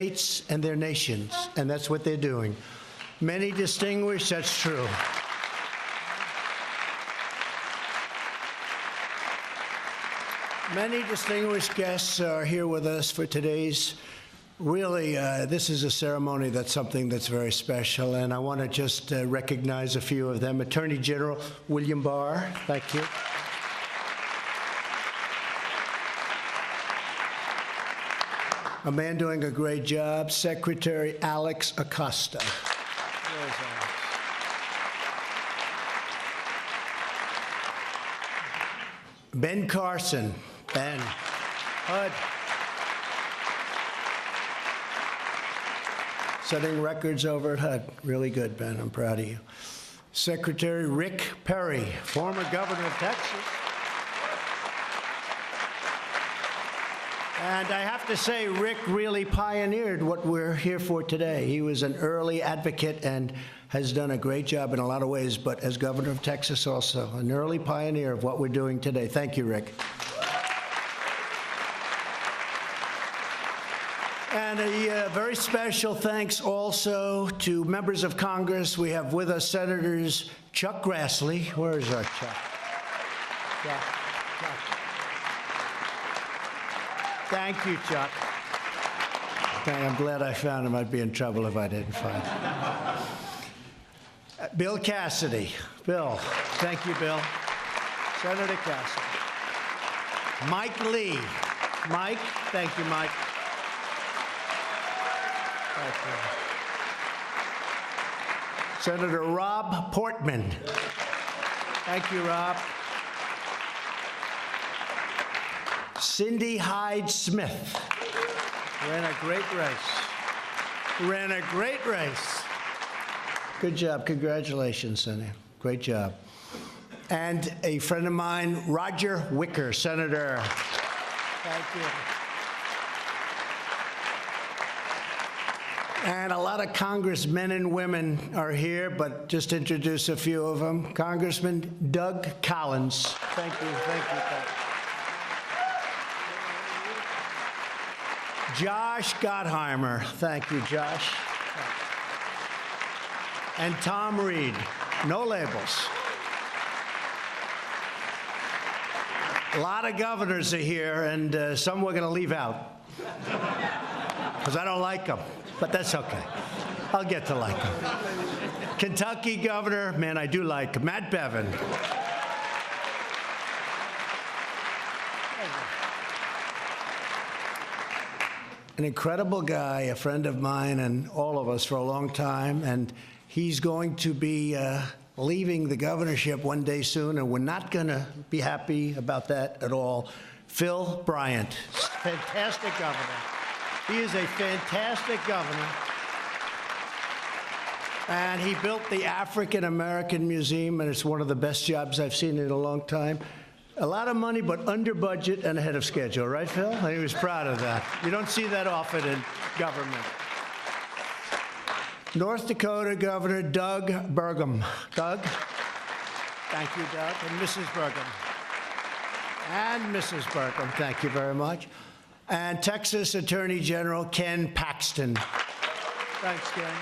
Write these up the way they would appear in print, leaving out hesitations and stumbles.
states and their nations, and that's what they're doing. Many distinguished, that's true. Many distinguished guests are here with us for today's. Really, this is a ceremony that's something that's very special, and I want to just recognize a few of them. Attorney General William Barr, thank you. A man doing a great job, Secretary Alex Acosta. Where's Alex? Ben Carson. Ben. HUD. Setting records over at HUD. Really good, Ben. I'm proud of you. Secretary Rick Perry, former governor of Texas. And I have to say, Rick really pioneered what we're here for today. He was an early advocate and has done a great job in a lot of ways, but as governor of Texas also, an early pioneer of what we're doing today. Thank you, Rick. And a very special thanks also to members of Congress. We have with us Senators Chuck Grassley. Where is our Chuck? Chuck. Thank you, Chuck. Okay, I'm glad I found him. I'd be in trouble if I didn't find him. Bill Cassidy. Bill. Thank you, Bill. Senator Cassidy. Mike Lee. Mike. Thank you, Mike. Thank you. Senator Rob Portman. Thank you, Rob. Cindy Hyde-Smith ran a great race. Good job. Congratulations, Cindy. Great job. And a friend of mine, Roger Wicker, Senator. Thank you. And a lot of congressmen and women are here, but just to introduce a few of them. Congressman Doug Collins. Thank you. Thank you, Doug. Josh Gottheimer. Thank you, Josh. And Tom Reed. No labels. A lot of governors are here, and some we're going to leave out because I don't like them, but that's okay. I'll get to like them. Kentucky Governor, man, I do like Matt Bevin. An incredible guy, a friend of mine and all of us for a long time, and he's going to be leaving the governorship one day soon, and we're not going to be happy about that at all. Phil Bryant, fantastic governor. He is a fantastic governor. And he built the African American Museum, and it's one of the best jobs I've seen in a long time. A lot of money, but under budget and ahead of schedule, right, Phil? And he was proud of that. You don't see that often in government. North Dakota Governor Doug Burgum. Doug? Thank you, Doug. And Mrs. Burgum. And Mrs. Burgum, thank you very much. And Texas Attorney General Ken Paxton. Thanks, Ken.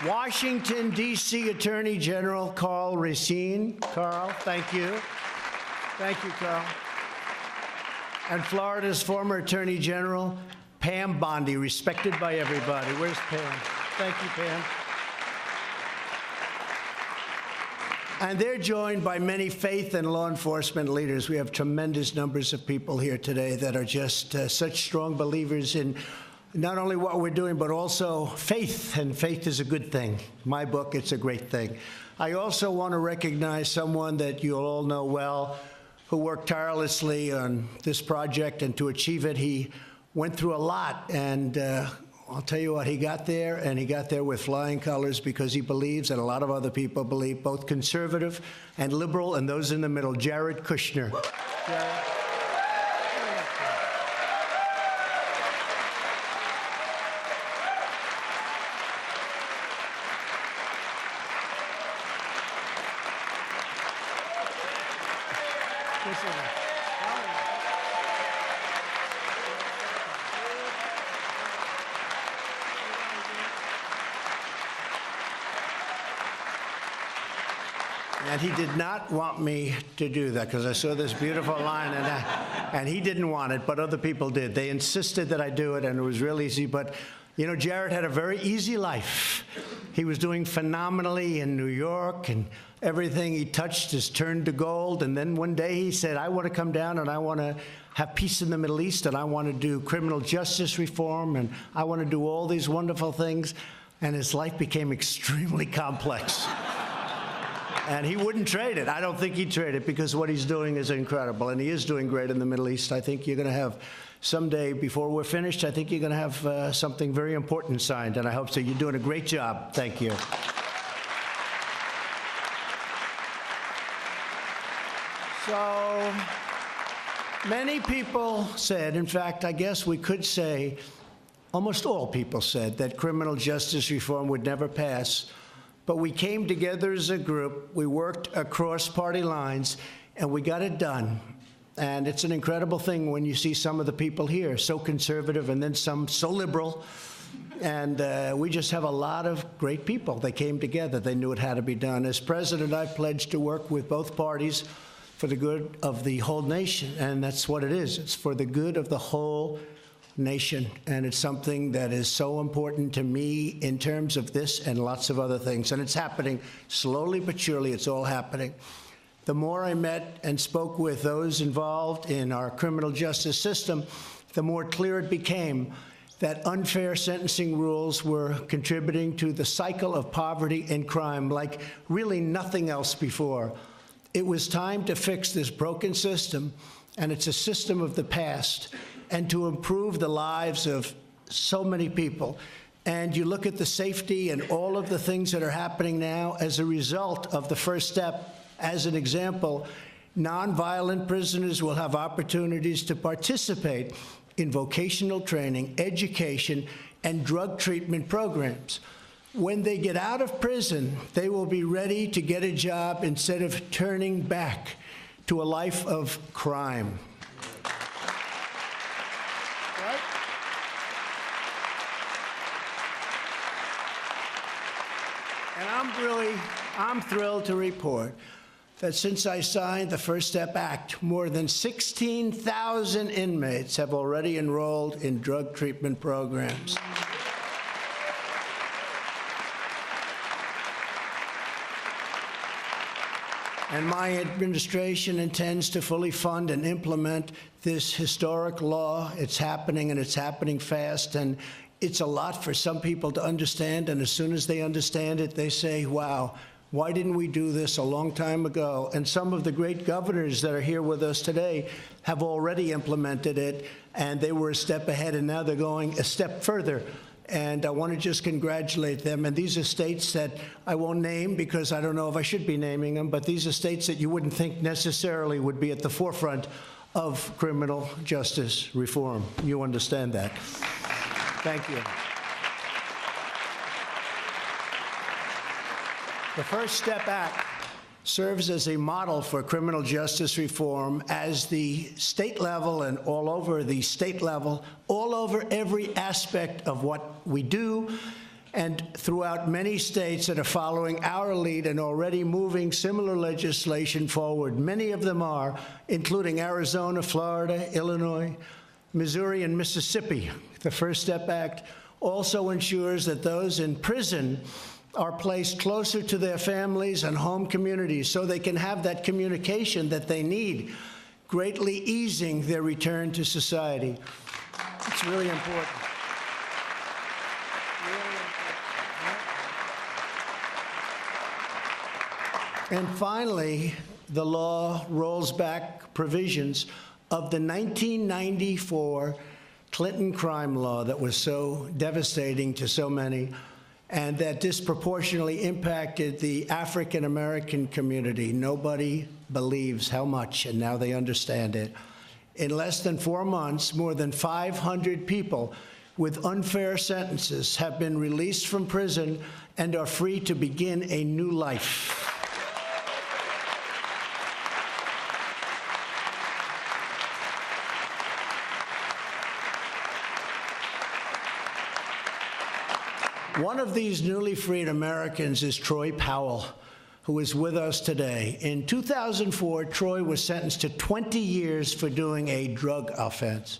Washington, D.C. Attorney General Karl Racine. Karl, thank you. Thank you, Karl. And Florida's former Attorney General, Pam Bondi, respected by everybody. Where's Pam? Thank you, Pam. And they're joined by many faith and law enforcement leaders. We have tremendous numbers of people here today that are just such strong believers in not only what we're doing, but also faith, and faith is a good thing. My book, it's a great thing. I also want to recognize someone that you'll all know well, who worked tirelessly on this project, and to achieve it, he went through a lot, and I'll tell you what, he got there, and he got there with flying colors because he believes, and a lot of other people believe, both conservative and liberal, and those in the middle. Jared Kushner. Jared. And he did not want me to do that because I saw this beautiful line, and he didn't want it, but other people did. They insisted that I do it, and it was real easy. But, you know, Jared had a very easy life. He was doing phenomenally in New York, and everything he touched is turned to gold. And then one day he said, I want to come down and I want to have peace in the Middle East, and I want to do criminal justice reform, and I want to do all these wonderful things. And his life became extremely complex. And he wouldn't trade it. I don't think he'd trade it because what he's doing is incredible. And he is doing great in the Middle East. I think you're going to have someday, before we're finished, I think you're going to have something very important signed. And I hope so. You're doing a great job. Thank you. So many people said, in fact, I guess we could say, almost all people said that criminal justice reform would never pass. But we came together as a group, we worked across party lines, and we got it done. And it's an incredible thing when you see some of the people here, so conservative, and then some so liberal. And we just have a lot of great people. They came together. They knew it had to be done. As president, I pledged to work with both parties for the good of the whole nation. And that's what it is. It's for the good of the whole nation, and it's something that is so important to me in terms of this and lots of other things. And it's happening slowly but surely. It's all happening. The more I met and spoke with those involved in our criminal justice system, the more clear it became that unfair sentencing rules were contributing to the cycle of poverty and crime like really nothing else before. It was time to fix this broken system, and it's a system of the past, and to improve the lives of so many people. And you look at the safety and all of the things that are happening now as a result of the first step. As an example, nonviolent prisoners will have opportunities to participate in vocational training, education, and drug treatment programs. When they get out of prison, they will be ready to get a job instead of turning back to a life of crime. And I'm thrilled to report that since I signed the First Step Act, more than 16,000 inmates have already enrolled in drug treatment programs. And my administration intends to fully fund and implement this historic law. It's happening, and it's happening fast. And it's a lot for some people to understand, and as soon as they understand it, they say, wow, why didn't we do this a long time ago? And some of the great governors that are here with us today have already implemented it, and they were a step ahead, and now they're going a step further. And I want to just congratulate them. And these are states that I won't name because I don't know if I should be naming them, but these are states that you wouldn't think necessarily would be at the forefront of criminal justice reform. You understand that. Thank you. The First Step Act serves as a model for criminal justice reform as the state level and all over the state level, all over every aspect of what we do, and throughout many states that are following our lead and already moving similar legislation forward. Many of them are, including Arizona, Florida, Illinois, Missouri, and Mississippi. The First Step Act also ensures that those in prison are placed closer to their families and home communities so they can have that communication that they need, greatly easing their return to society. It's really important. And finally, the law rolls back provisions of the 1994 Clinton crime law that was so devastating to so many and that disproportionately impacted the African American community. Nobody believes how much, and now they understand it. In less than 4 months, more than 500 people with unfair sentences have been released from prison and are free to begin a new life. One of these newly freed Americans is Troy Powell, who is with us today. In 2004, Troy was sentenced to 20 years for doing a drug offense.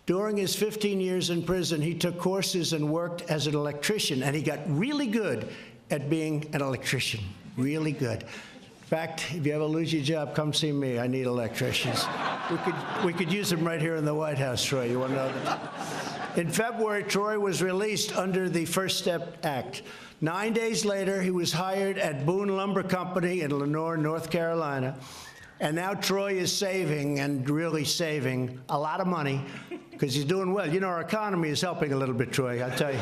During his 15 years in prison, he took courses and worked as an electrician, and he got really good at being an electrician, really good. In fact, if you ever lose your job, come see me. I need electricians. We could use them right here in the White House, Troy. You want to know that? In February, Troy was released under the First Step Act. 9 days later, he was hired at Boone Lumber Company in Lenoir, North Carolina. And now Troy is saving, and really saving, a lot of money because he's doing well. You know, our economy is helping a little bit, Troy, I'll tell you.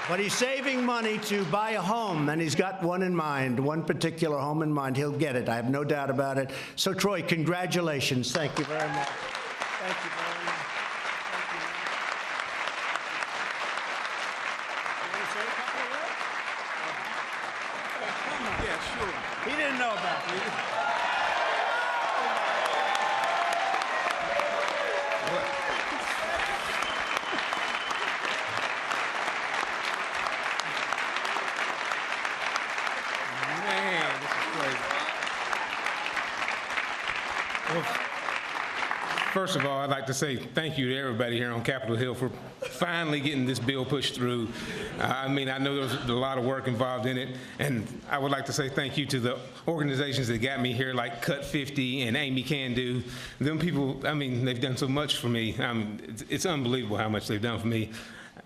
But he's saving money to buy a home, and he's got one in mind, one particular home in mind. He'll get it. I have no doubt about it. So, Troy, congratulations. Thank you very much. Thank you very much. He didn't know about me. Man, this is crazy. Well, first of all, I'd like to say thank you to everybody here on Capitol Hill for finally getting this bill pushed through. I mean, I know there was a lot of work involved in it, and I would like to say thank you to the organizations that got me here, like Cut 50 and Amy Can Do. Them people, I mean, they've done so much for me. It's unbelievable how much they've done for me.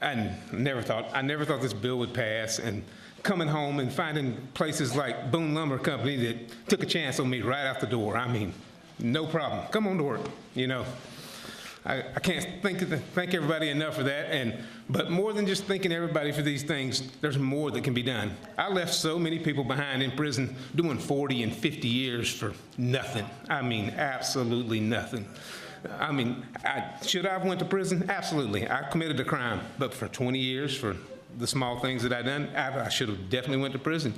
I never thought this bill would pass, and coming home and finding places like Boone Lumber Company that took a chance on me right out the door. I mean, no problem. Come on to work, you know. I can't thank everybody enough for that, but more than just thanking everybody for these things, there's more that can be done. I left so many people behind in prison doing 40 and 50 years for nothing. I mean, absolutely nothing. I mean, should I have went to prison? Absolutely. I committed a crime, but for 20 years for the small things that I done, I should have definitely went to prison.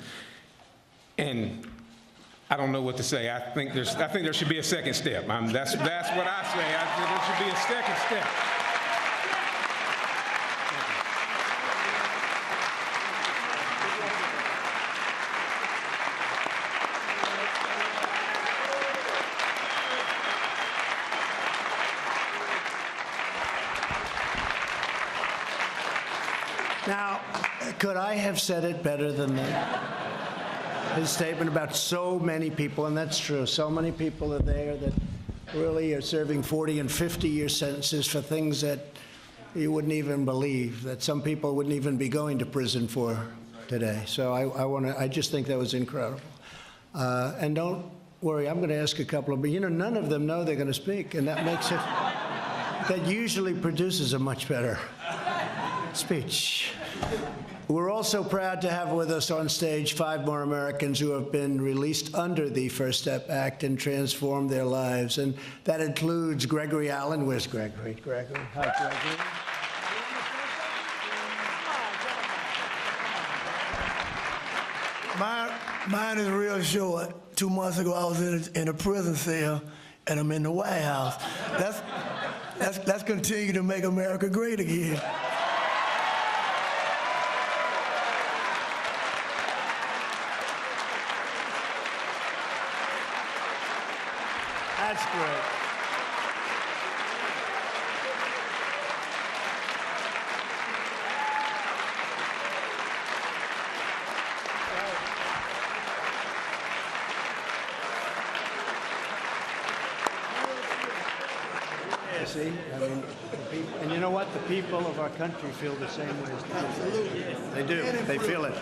And I don't know what to say. I think there should be a second step. That's what I say. I think there should be a second step. Now, could I have said it better than that? His statement about so many people, and that's true. So many people are there that really are serving 40 and 50-year sentences for things that you wouldn't even believe, that some people wouldn't even be going to prison for today. So I just think that was incredible. And don't worry, I'm going to ask a couple of, but you know, none of them know they're going to speak, and that makes it, that usually produces a much better speech. We're also proud to have with us on stage 5 more Americans who have been released under the First Step Act and transformed their lives. And that includes Gregory Allen. Where's Gregory? Gregory. Hi, Gregory. Mine is real short. 2 months ago, I was in a prison cell, and I'm in the White House. Let's continue to make America great again. That's great. Yeah, see, I mean, and you know what? The people of our country feel the same way as absolutely. They do. They feel it.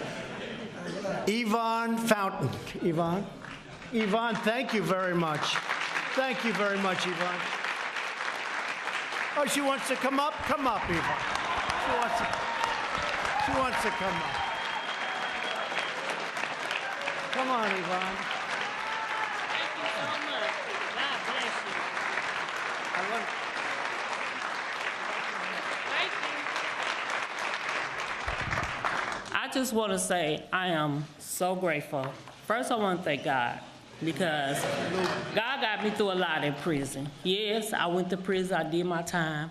Yvonne Fountain. Yvonne, thank you very much. Thank you very much, Yvonne. Oh, she wants to come up? Come up, Yvonne. She wants to come up. Come on, Yvonne. Thank you so much. God bless you. Thank you. I just want to say I am so grateful. First, I want to thank God, because God got me through a lot in prison. Yes, I went to prison, I did my time.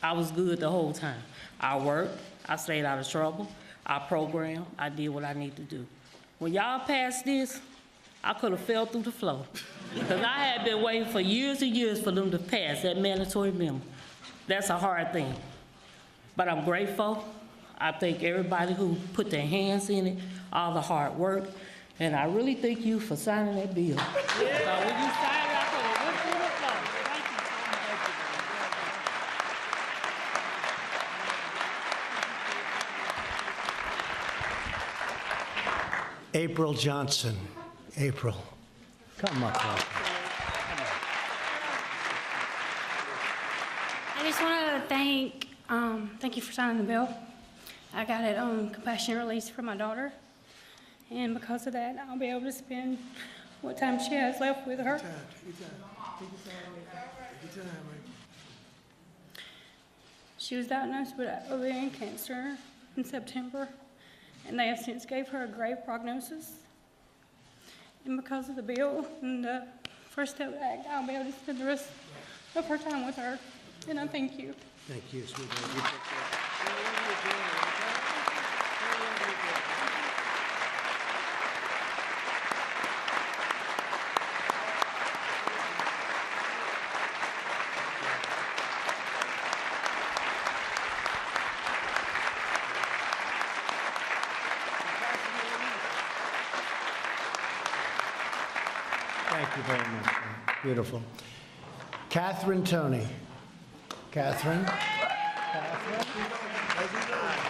I was good the whole time. I worked, I stayed out of trouble. I programmed, I did what I need to do. When y'all passed this, I could have fell through the floor. Because I had been waiting for years and years for them to pass that mandatory minimum. That's a hard thing. But I'm grateful. I thank everybody who put their hands in it, all the hard work. And I really thank you for signing that bill. So when you signed it, I could have went through the floor. Thank you so much. April Johnson. April, come up here. I just wanted to thank you for signing the bill. I got it on compassionate release for my daughter, and because of that, I'll be able to spend what time she has left with her. She was diagnosed with ovarian cancer in September, and they have since gave her a grave prognosis. And because of the bill and the First Step Act, I'll be able to spend the rest of her time with her. And I thank you. Thank you, sweetheart. You take care. Thank you very much. Beautiful. Catherine Toney. Catherine?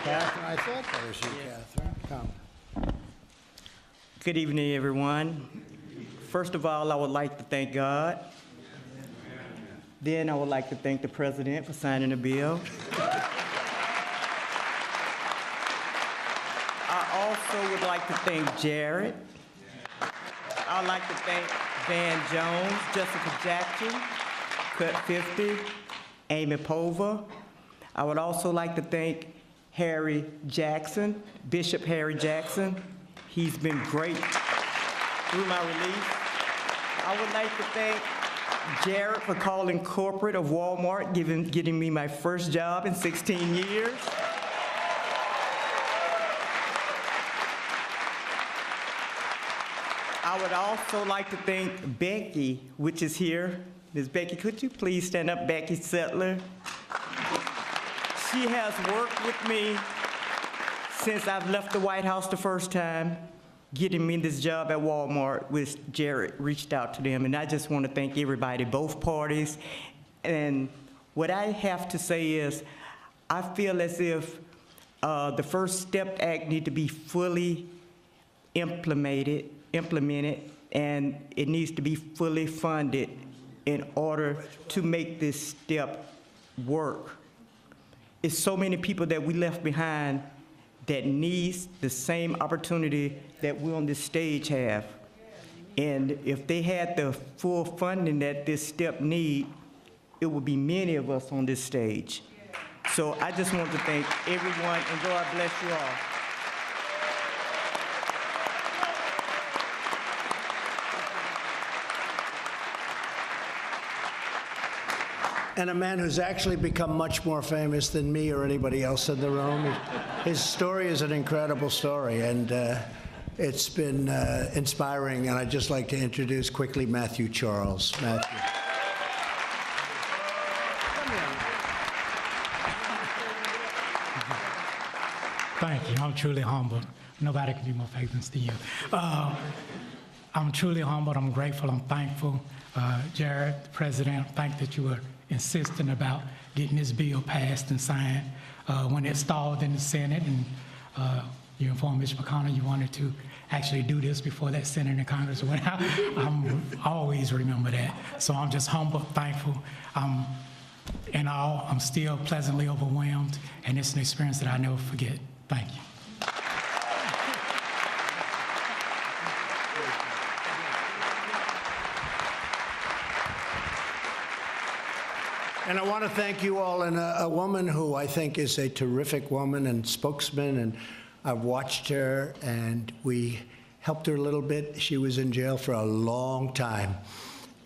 Catherine, I thought that was you, Catherine. Come. Good evening, everyone. First of all, I would like to thank God. Then I would like to thank the President for signing the bill. I also would like to thank Jared. I'd like to thank Van Jones, Jessica Jackson, Cut 50, Amy Pova. I would also like to thank Harry Jackson, Bishop Harry Jackson. He's been great through my release. I would like to thank Jared for calling corporate of Walmart, getting me my first job in 16 years. I would also like to thank Becky, which is here. Ms. Becky, could you please stand up, Becky Settler? She has worked with me since I've left the White House the first time, getting me this job at Walmart, which Jared reached out to them. And I just want to thank everybody, both parties. And what I have to say is, I feel as if the First Step Act need to be fully implemented, and it needs to be fully funded in order to make this step work. It's so many people that we left behind that needs the same opportunity that we on this stage have. And if they had the full funding that this step need, it would be many of us on this stage. So I just want to thank everyone, and God bless you all. And a man who's actually become much more famous than me or anybody else in the room. His story is an incredible story, and it's been inspiring. And I'd just like to introduce quickly Matthew Charles. Matthew. Thank you. I'm truly humbled. Nobody can be more famous than you. I'm truly humbled. I'm grateful. I'm thankful. Jared, the President, thank that you were insistent about getting this bill passed and signed. When it stalled in the Senate, and you informed Mitch McConnell you wanted to actually do this before that Senate and Congress went out. I always remember that. So I'm just humble, thankful. In all, I'm still pleasantly overwhelmed, and it's an experience that I never forget. Thank you. And I want to thank you all, and a woman who I think is a terrific woman and spokesman, and I've watched her, and we helped her a little bit. She was in jail for a long time,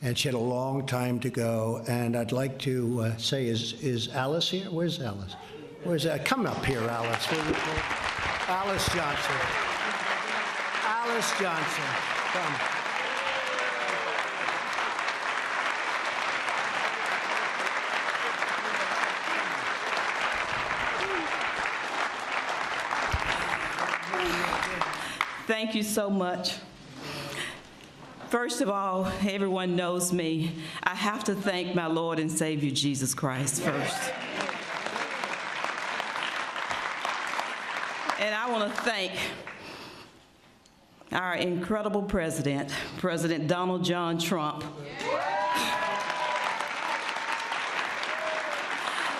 and she had a long time to go. And I'd like to say, is Alice here? Where's Alice? Where's that? Come up here, Alice. Alice Johnson. Alice Johnson, come. Thank you so much. First of all, everyone knows me. I have to thank my Lord and Savior, Jesus Christ, first. And I want to thank our incredible president, President Donald John Trump.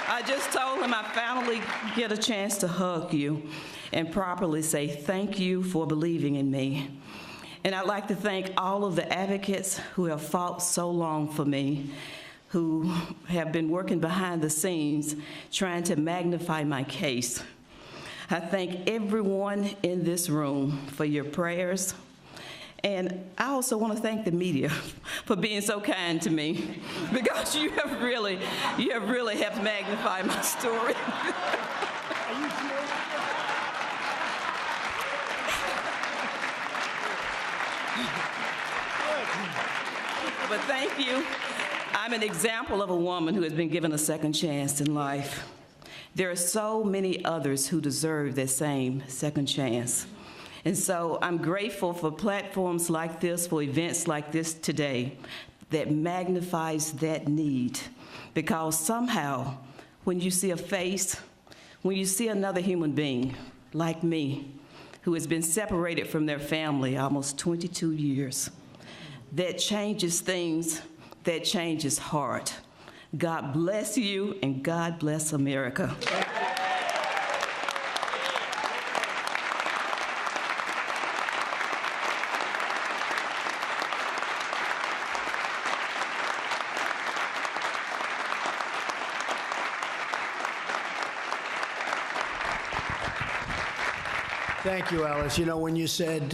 I just told him I finally get a chance to hug you and properly say thank you for believing in me. And I'd like to thank all of the advocates who have fought so long for me, who have been working behind the scenes trying to magnify my case. I thank everyone in this room for your prayers. And I also want to thank the media for being so kind to me, because you have really helped magnify my story. But thank you. I'm an example of a woman who has been given a second chance in life. There are so many others who deserve that same second chance. And so I'm grateful for platforms like this, for events like this today, that magnifies that need. Because somehow, when you see a face, when you see another human being like me, who has been separated from their family almost 22 years, that changes things, that changes heart. God bless you, and God bless America. Thank you, Alice. You know, when you said,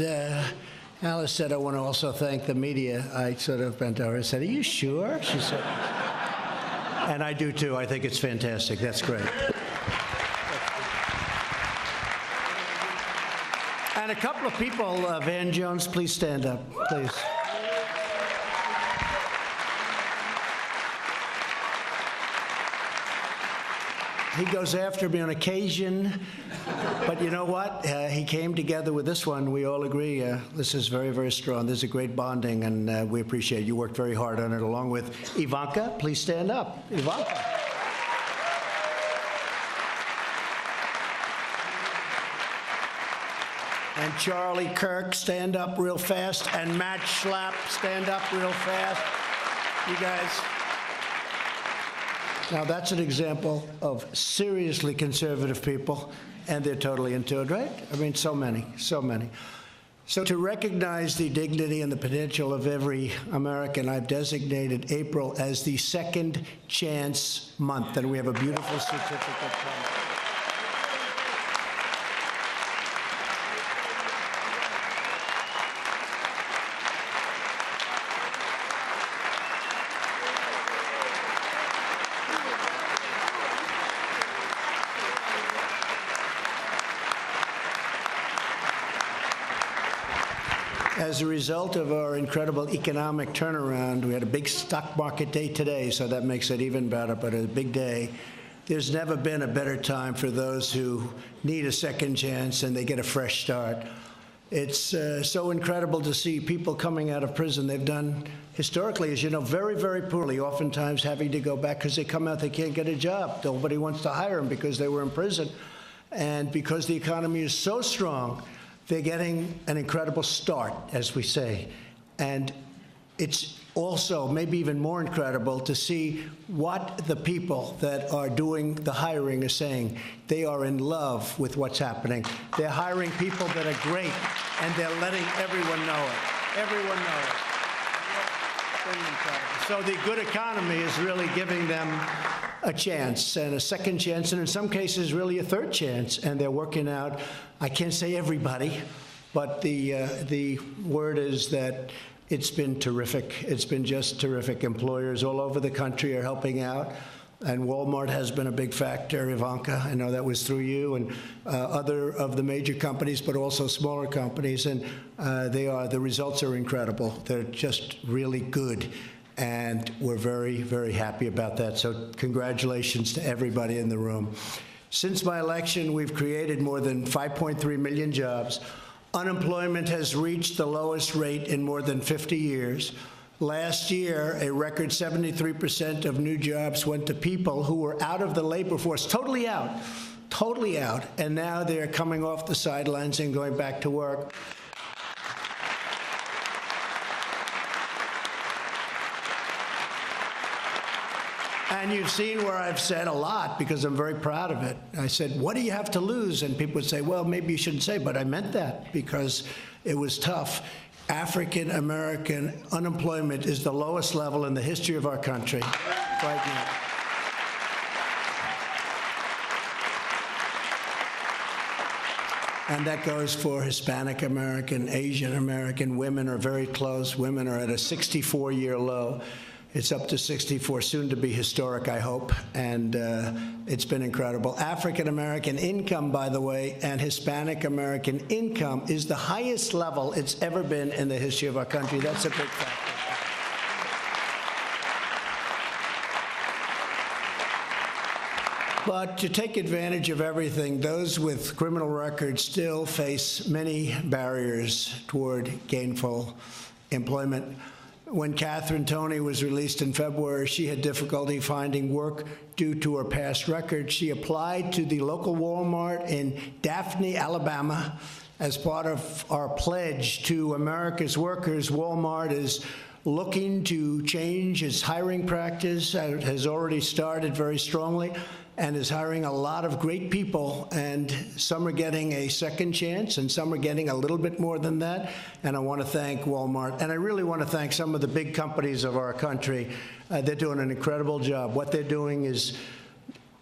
Alice said, I want to also thank the media, I sort of bent over and said, are you sure? She said, and I do too. I think it's fantastic. That's great. And a couple of people, Van Jones, please stand up, please. He goes after me on occasion, but you know what? He came together with this one. We all agree this is very, very strong. This is a great bonding, and we appreciate it. You worked very hard on it, along with Ivanka. Please stand up. Ivanka. And Charlie Kirk, stand up real fast. And Matt Schlapp, stand up real fast. You guys. Now, that's an example of seriously conservative people, and they're totally into it, right? I mean, so many, so many. So to recognize the dignity and the potential of every American, I've designated April as the Second Chance Month, and we have a beautiful certificate from it. As a result of our incredible economic turnaround, we had a big stock market day today, so that makes it even better, but a big day. There's never been a better time for those who need a second chance and they get a fresh start. It's so incredible to see people coming out of prison. They've done, historically, as you know, very, very poorly, oftentimes having to go back because they come out, they can't get a job. Nobody wants to hire them because they were in prison. And because the economy is so strong, they're getting an incredible start, as we say. And it's also maybe even more incredible to see what the people that are doing the hiring are saying. They are in love with what's happening. They're hiring people that are great, and they're letting everyone know it. Everyone know it. So the good economy is really giving them a chance, and a second chance, and in some cases really a third chance, and they're working out. I can't say everybody, but the word is that it's been terrific. It's been just terrific. Employers all over the country are helping out. And Walmart has been a big factor. Ivanka, I know that was through you, and other of the major companies, but also smaller companies. And the results are incredible. They're just really good. And we're very, very happy about that. So congratulations to everybody in the room. Since my election, we've created more than 5.3 million jobs. Unemployment has reached the lowest rate in more than 50 years. Last year, a record 73% of new jobs went to people who were out of the labor force, totally out, and now they're coming off the sidelines and going back to work. And you've seen where I've said a lot, because I'm very proud of it. I said, what do you have to lose? And people would say, well, maybe you shouldn't say, but I meant that because it was tough. African American unemployment is the lowest level in the history of our country right now. And that goes for Hispanic American, Asian American. Women are very close. Women are at a 64-year low. It's up to 64, soon to be historic, I hope, and it's been incredible. African American income, by the way, and Hispanic American income is the highest level it's ever been in the history of our country. That's a big factor. But to take advantage of everything, those with criminal records still face many barriers toward gainful employment. When Catherine Toney was released in February, she had difficulty finding work due to her past record. She applied to the local Walmart in Daphne, Alabama. As part of our pledge to America's workers, Walmart is looking to change its hiring practice. It has already started very strongly and is hiring a lot of great people, and some are getting a second chance, and some are getting a little bit more than that. And I want to thank Walmart, and I really want to thank some of the big companies of our country. They're doing an incredible job. What they're doing is,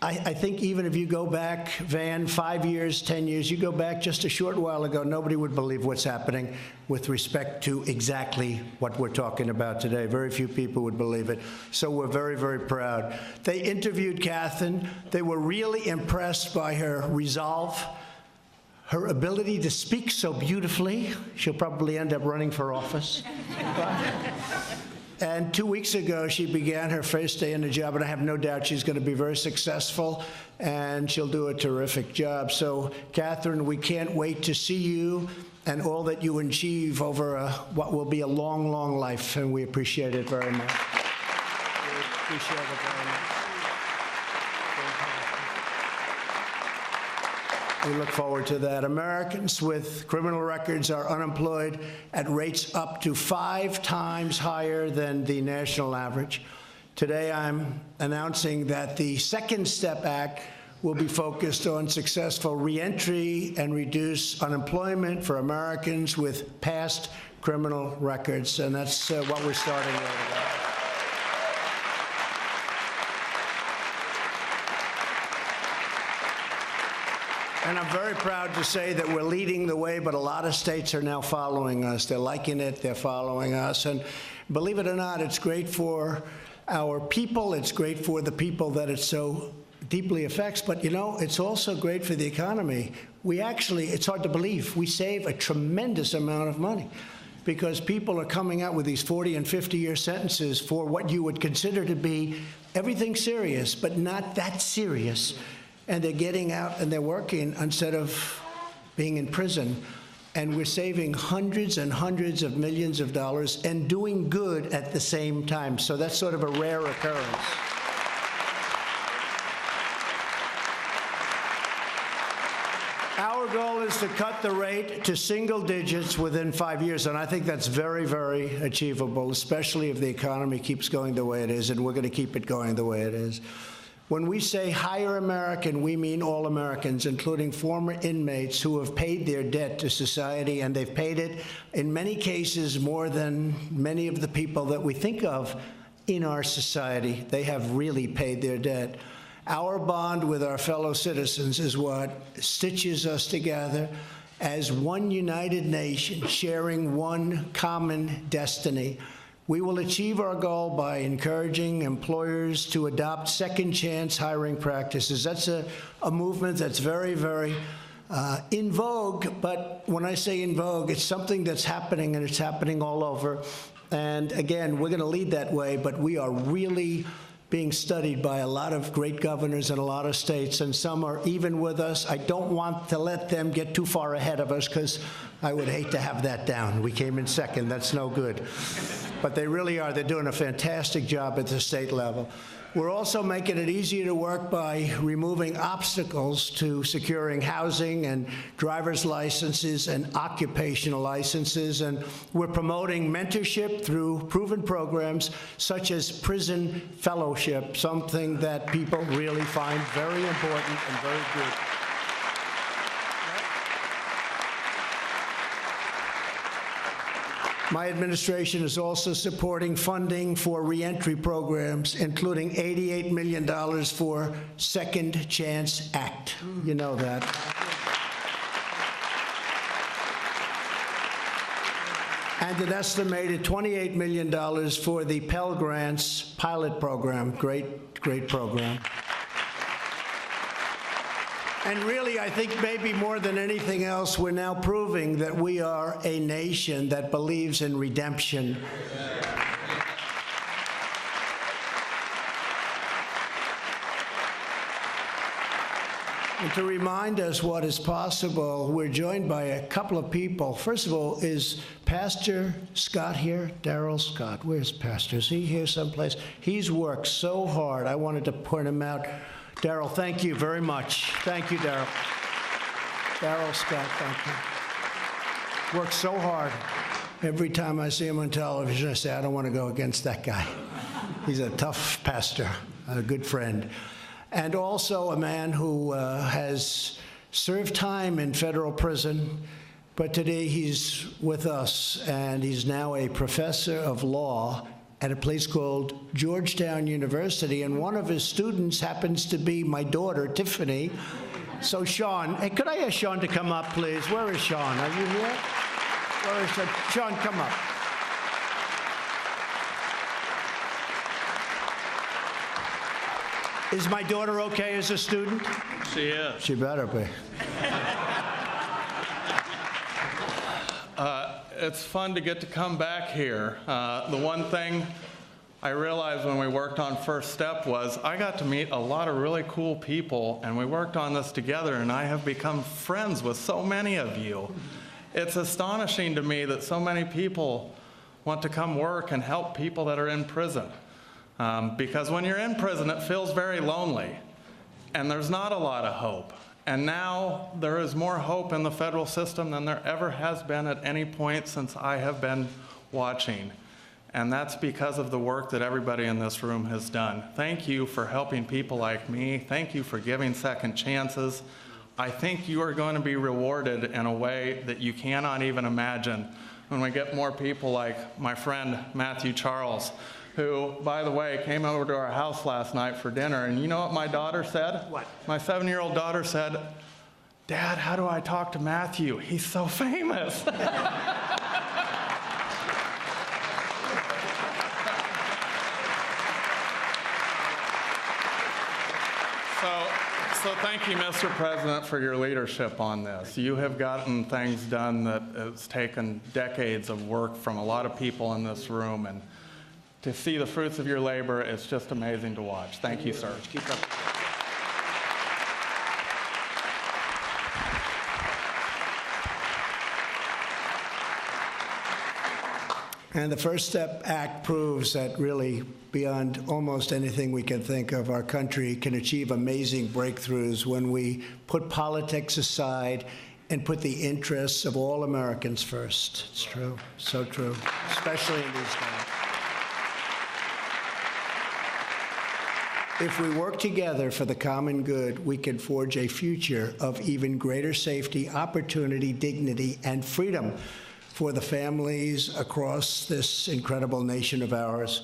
I think even if you go back, Van, 5 years, 10 years, you go back just a short while ago, nobody would believe what's happening with respect to exactly what we're talking about today. Very few people would believe it. So we're very, very proud. They interviewed Catherine. They were really impressed by her resolve, her ability to speak so beautifully. She'll probably end up running for office. And 2 weeks ago, she began her first day in the job, and I have no doubt she's going to be very successful, and she'll do a terrific job. So, Catherine, we can't wait to see you and all that you achieve over what will be a long, long life, and we appreciate it very much. We appreciate it very much. We look forward to that. Americans with criminal records are unemployed at rates up to 5 times higher than the national average. Today, I'm announcing that the Second Step Act will be focused on successful reentry and reduce unemployment for Americans with past criminal records, and that's what we're starting with today. And I'm very proud to say that we're leading the way, but a lot of states are now following us. They're liking it, they're following us. And believe it or not, it's great for our people. It's great for the people that it so deeply affects. But, you know, it's also great for the economy. We actually, it's hard to believe, we save a tremendous amount of money because people are coming out with these 40 and 50-year sentences for what you would consider to be everything serious, but not that serious. And they're getting out and they're working instead of being in prison. And we're saving hundreds and hundreds of millions of dollars and doing good at the same time. So that's sort of a rare occurrence. Our goal is to cut the rate to single digits within 5 years, and I think that's very, very achievable, especially if the economy keeps going the way it is, and we're going to keep it going the way it is. When we say hire American, we mean all Americans, including former inmates who have paid their debt to society, and they've paid it, in many cases, more than many of the people that we think of in our society. They have really paid their debt. Our bond with our fellow citizens is what stitches us together as one united nation, sharing one common destiny. We will achieve our goal by encouraging employers to adopt second chance hiring practices. That's a movement that's very, very in vogue, but when I say in vogue, it's something that's happening, and it's happening all over. And again, we're going to lead that way, but we are really being studied by a lot of great governors in a lot of states, and some are even with us. I don't want to let them get too far ahead of us, because I would hate to have that down. We came in second. That's no good. But they really are. They're doing a fantastic job at the state level. We're also making it easier to work by removing obstacles to securing housing and driver's licenses and occupational licenses. And we're promoting mentorship through proven programs such as prison fellowship, something that people really find very important and very good. My administration is also supporting funding for reentry programs, including $88 million for Second Chance Act. You know that. And an estimated $28 million for the Pell Grants pilot program. Great, great program. And really, I think maybe more than anything else, we're now proving that we are a nation that believes in redemption. And to remind us what is possible, we're joined by a couple of people. First of all, is Pastor Scott here? Darrell Scott. Where's Pastor? Is he here someplace? He's worked so hard. I wanted to point him out. Darrell, thank you very much. Thank you, Darrell. Darrell Scott, thank you. Worked so hard. Every time I see him on television, I say, I don't want to go against that guy. He's a tough pastor, a good friend. And also a man who has served time in federal prison, but today he's with us, and he's now a professor of law at a place called Georgetown University, and one of his students happens to be my daughter, Tiffany. So Sean, hey, could I ask Sean to come up, please? Where is Sean? Are you here? Where is Sean? Sean, come up. Is my daughter okay as a student? She is. She better be. It's fun to get to come back here. The one thing I realized when we worked on First Step was I got to meet a lot of really cool people, and we worked on this together, and I have become friends with so many of you. It's astonishing to me that so many people want to come work and help people that are in prison. Because when you're in prison, it feels very lonely, and there's not a lot of hope. And now there is more hope in the federal system than there ever has been at any point since I have been watching. And that's because of the work that everybody in this room has done. Thank you for helping people like me. Thank you for giving second chances. I think you are going to be rewarded in a way that you cannot even imagine when we get more people like my friend Matthew Charles, who, by the way, came over to our house last night for dinner. And you know what my daughter said? What? My 7-year-old daughter said, "Dad, how do I talk to Matthew? He's so famous." So thank you, Mr. President, for your leadership on this. You have gotten things done that has taken decades of work from a lot of people in this room, and to see the fruits of your labor, it's just amazing to watch. Thank you, sir. Keep up. And the First Step Act proves that really, beyond almost anything we can think of, our country can achieve amazing breakthroughs when we put politics aside and put the interests of all Americans first. It's true, so true, especially in these days. If we work together for the common good, we can forge a future of even greater safety, opportunity, dignity, and freedom for the families across this incredible nation of ours.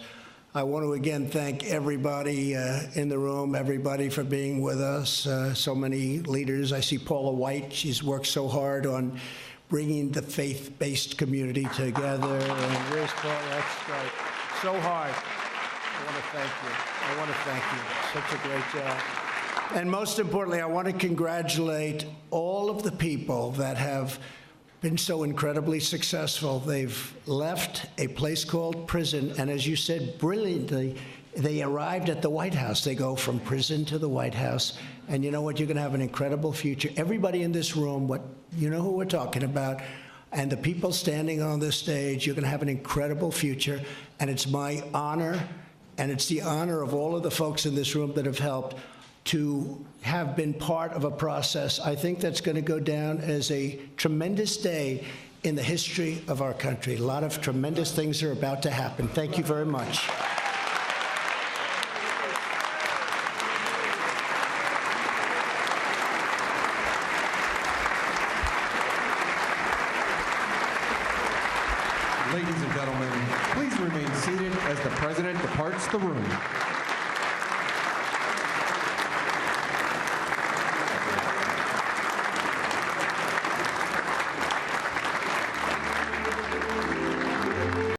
I want to again thank everybody in the room, everybody for being with us, so many leaders. I see Paula White. She's worked so hard on bringing the faith-based community together. And where's Paula? That's right. so hard. I want to thank you. I want to thank you. Such a great job. And most importantly, I want to congratulate all of the people that have been so incredibly successful. They've left a place called prison, and as you said brilliantly, they arrived at the White House. They go from prison to the White House, and you know what? You're going to have an incredible future. Everybody in this room, you know who we're talking about, and the people standing on this stage, you're going to have an incredible future, and it's my honor, and it's the honor of all of the folks in this room that have helped to have been part of a process. I think that's going to go down as a tremendous day in the history of our country. A lot of tremendous things are about to happen. Thank you very much. Ladies and gentlemen, please remain seated as the President departs the room.